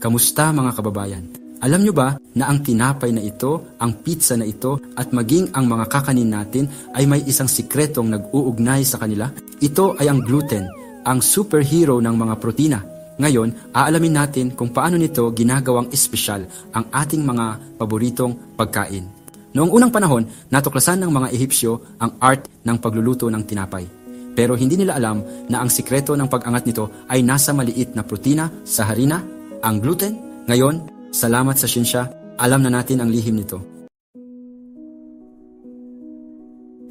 Kamusta mga kababayan? Alam nyo ba na ang tinapay na ito, ang pizza na ito, at maging ang mga kakanin natin ay may isang sikretong nag-uugnay sa kanila? Ito ay ang gluten, ang superhero ng mga protina. Ngayon, aalamin natin kung paano nito ginagawang espesyal ang ating mga paboritong pagkain. Noong unang panahon, natuklasan ng mga Ehipsyo ang art ng pagluluto ng tinapay. Pero hindi nila alam na ang sikreto ng pag-angat nito ay nasa maliit na protina sa harina, ang gluten. Ngayon, salamat sa siyensya, alam na natin ang lihim nito.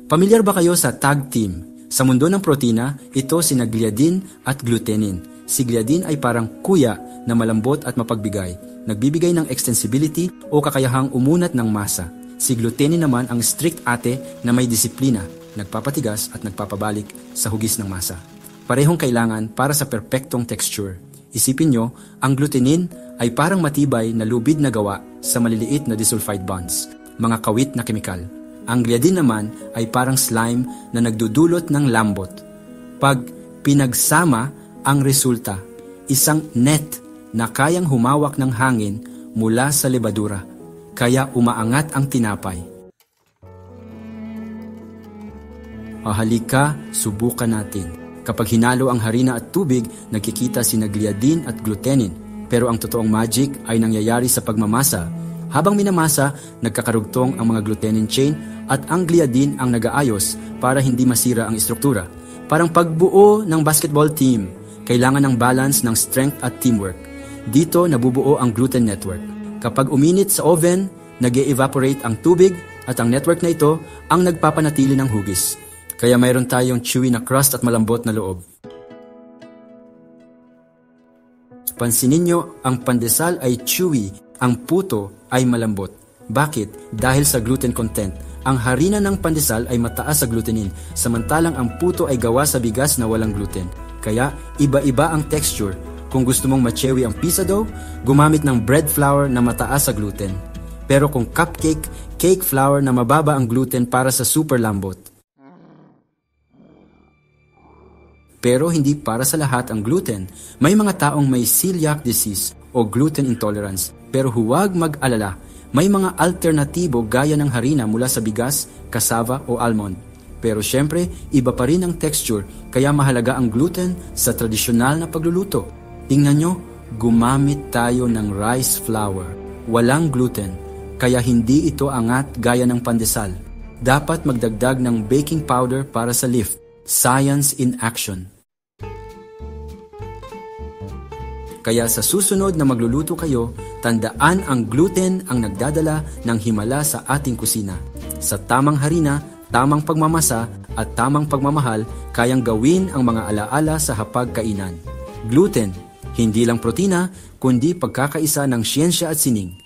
Pamilyar ba kayo sa tag team? Sa mundo ng protina, ito sina gliadin at glutenin. Si gliadin ay parang kuya na malambot at mapagbigay, nagbibigay ng extensibility o kakayahang umunat ng masa. Si glutenin naman ang strict ate na may disiplina, nagpapatigas at nagpapabalik sa hugis ng masa. Parehong kailangan para sa perpektong texture. Isipin nyo, ang glutenin ay parang matibay na lubid na gawa sa maliliit na disulfide bonds, mga kawit na kemikal. Ang gliadin naman ay parang slime na nagdudulot ng lambot. Pag pinagsama ang resulta, isang net na kayang humawak ng hangin mula sa lebadura, kaya umaangat ang tinapay. Halika, subukan natin. Kapag hinalo ang harina at tubig, nagkikita sina gliadin at glutenin. Pero ang totoong magic ay nangyayari sa pagmamasa. Habang minamasa, nagkakarugtong ang mga glutenin chain at ang gliadin ang nag-aayos para hindi masira ang istruktura. Parang pagbuo ng basketball team, kailangan ng balance ng strength at teamwork. Dito nabubuo ang gluten network. Kapag uminit sa oven, nag-evaporate ang tubig at ang network na ito ang nagpapanatili ng hugis. Kaya mayroon tayong chewy na crust at malambot na loob. Pansinin nyo, ang pandesal ay chewy, ang puto ay malambot. Bakit? Dahil sa gluten content. Ang harina ng pandesal ay mataas sa glutenin, samantalang ang puto ay gawa sa bigas na walang gluten. Kaya, iba-iba ang texture. Kung gusto mong ma-chewy ang pizza dough, gumamit ng bread flour na mataas sa gluten. Pero kung cupcake, cake flour na mababa ang gluten para sa super lambot. Pero hindi para sa lahat ang gluten. May mga taong may celiac disease o gluten intolerance. Pero huwag mag-alala. May mga alternatibo gaya ng harina mula sa bigas, cassava o almond. Pero syempre, iba pa rin ang texture, kaya mahalaga ang gluten sa tradisyonal na pagluluto. Tingnan nyo, gumamit tayo ng rice flour. Walang gluten, kaya hindi ito angat gaya ng pandesal. Dapat magdagdag ng baking powder para sa lift. Science in action. Kaya sa susunod na magluluto kayo, tandaan ang gluten ang nagdadala ng himala sa ating kusina. Sa tamang harina, tamang pagmamasa at tamang pagmamahal, kayang gawin ang mga alaala sa hapagkainan. Gluten, hindi lang protina, kundi pagkakaisa ng siyensya at sining.